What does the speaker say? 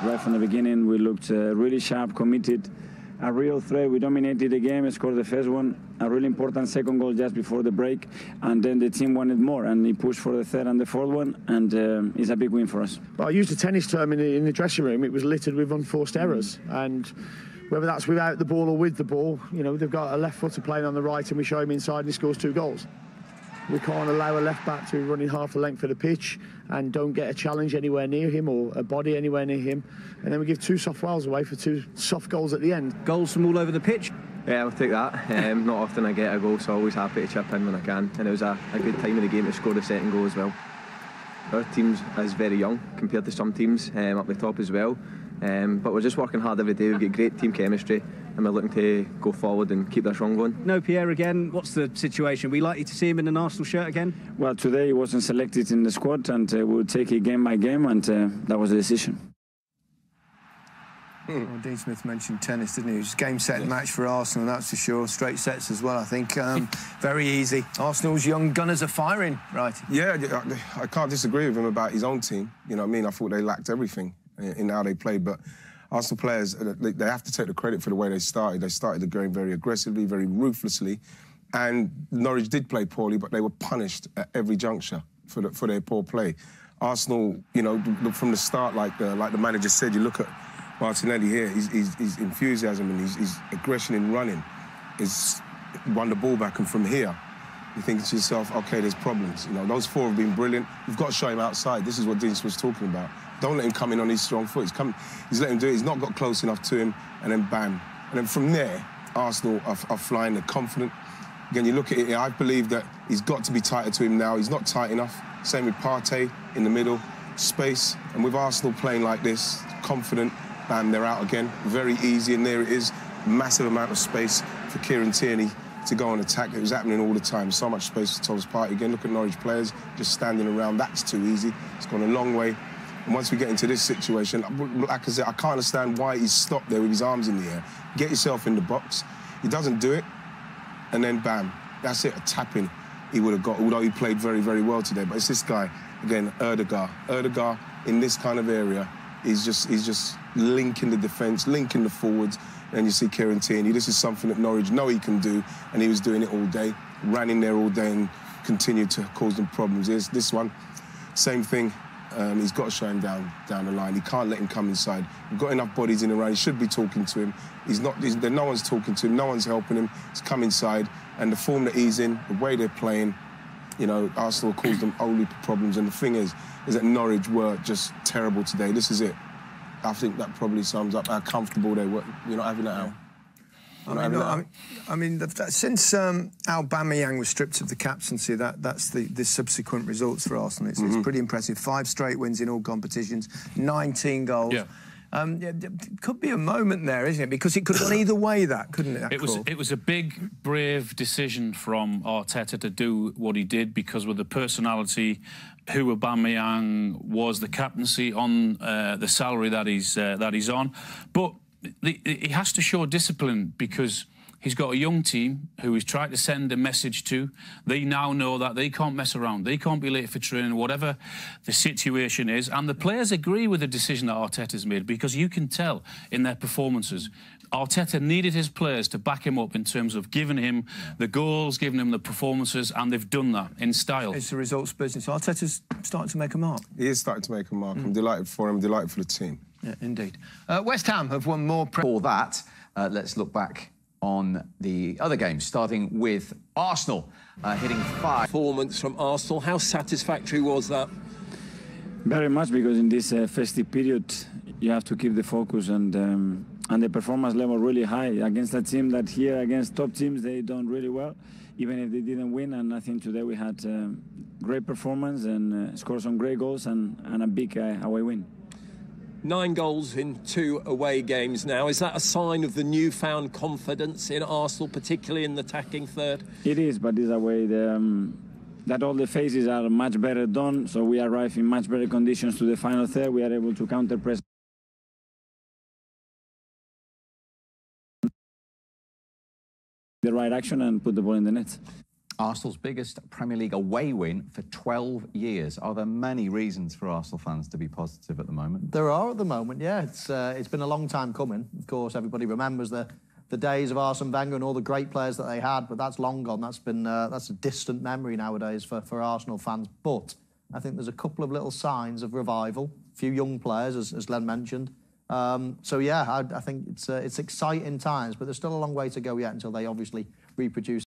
right from the beginning. We looked really sharp, committed, a real threat. We dominated the game, scored the first one, a really important second goal just before the break, and then the team wanted more, and he pushed for the third and the fourth one, and it's a big win for us. Well, I used a tennis term in the dressing room. It was littered with unforced errors, and whether that's without the ball or with the ball, you know, they've got a left footer playing on the right, and we show him inside and he scores 2 goals. We can't allow a left-back to be running half the length of the pitch and don't get a challenge anywhere near him or a body anywhere near him. And then we give 2 soft fouls away for 2 soft goals at the end. Goals from all over the pitch? Yeah, I'll take that. Not often I get a goal, so always happy to chip in when I can. And it was a good time in the game to score the second goal as well. Our team is very young compared to some teams up the top as well. But we're just working hard every day. We've got great team chemistry, and we're looking to go forward and keep this run going. No Pierre again. What's the situation? Are we likely to see him in an Arsenal shirt again? Well, today he wasn't selected in the squad, and we'll take it game by game, and that was the decision. Well, Dean Smith mentioned tennis, didn't he? It was game, set, and match for Arsenal, that's for sure. Straight sets as well, I think. Very easy. Arsenal's young gunners are firing, right? Yeah, I can't disagree with him about his own team. You know what I mean? I thought they lacked everything in how they played, but Arsenal players, they have to take the credit for the way they started. They started the game very aggressively, very ruthlessly, and Norwich did play poorly, but they were punished at every juncture for their poor play. Arsenal, you know, from the start, like the manager said, you look at Martinelli here, his enthusiasm and his aggression in running is won the ball back, and from here, you're thinking to yourself, OK, there's problems. You know, those 4 have been brilliant. You've got to show him outside. This is what Dean was talking about. Don't let him come in on his strong foot. He's let him do it. He's not got close enough to him, and then bam. And then from there, Arsenal are flying. They're confident. Again, you look at it, I believe that he's got to be tighter to him now. He's not tight enough. Same with Partey in the middle, space. And with Arsenal playing like this, confident, bam, they're out again. Very easy, and there it is. Massive amount of space for Kieran Tierney to go and attack. It was happening all the time. So much space for Thomas Partey. Again, look at Norwich players just standing around. That's too easy. It's gone a long way. And once we get into this situation, Lacazette, I can't understand why he's stopped there with his arms in the air. Get yourself in the box. He doesn't do it, and then bam, that's it, a tapping he would have got, although he played very, very well today. But it's this guy, again, Erdegaard. Erdegaard, in this kind of area, he's just linking the defence, linking the forwards, and you see Kieran Tierney. This is something that Norwich know he can do, and he was doing it all day, ran in there all day and continued to cause them problems. Here's this one, same thing. He's got to show him down the line. He can't let him come inside. We've got enough bodies in around. He should be talking to him. No one's talking to him. No one's helping him. He's come inside. And the form that he's in, the way they're playing, you know, Arsenal caused them only problems. And the thing is that Norwich were just terrible today. This is it. I think that probably sums up how comfortable they were. You're not having that out. I mean, since Aubameyang was stripped of the captaincy, that's the subsequent results for Arsenal. It's pretty impressive. 5 straight wins in all competitions, 19 goals. Yeah. It could be a moment there, isn't it? Because it could have gone either way, that, couldn't it? It was a big, brave decision from Arteta to do what he did, because with the personality, who Aubameyang was, the captaincy on the salary that he's on, but he has to show discipline, because he's got a young team who he's tried to send a message to. They now know that they can't mess around. They can't be late for training, whatever the situation is. And the players agree with the decision that Arteta's made, because you can tell in their performances, Arteta needed his players to back him up in terms of giving him the goals, giving him the performances, and they've done that in style. It's the results business. Arteta's starting to make a mark. He is starting to make a mark. I'm delighted for him, delighted for the team. Yeah, indeed. West Ham have won more... For that, let's look back on the other games, starting with Arsenal hitting 5. Performance from Arsenal, how satisfactory was that? Very much, because in this festive period, you have to keep the focus, and the performance level really high against a team that here, against top teams, they done really well, even if they didn't win. And I think today we had great performance and scored some great goals and a big away win. 9 goals in 2 away games now. Is that a sign of the newfound confidence in Arsenal, particularly in the attacking third? It is, but it's a way that all the phases are much better done, so we arrive in much better conditions to the final third. We are able to counter-press the right action and put the ball in the net. Arsenal's biggest Premier League away win for 12 years. Are there many reasons for Arsenal fans to be positive at the moment? There are at the moment, yeah. It's been a long time coming. Of course, everybody remembers the days of Arsene Wenger and all the great players that they had, but that's long gone. That's a distant memory nowadays for Arsenal fans. But I think there's a couple of little signs of revival. A few young players, as Len mentioned. So yeah, I think it's exciting times, but there's still a long way to go yet until they obviously reproduce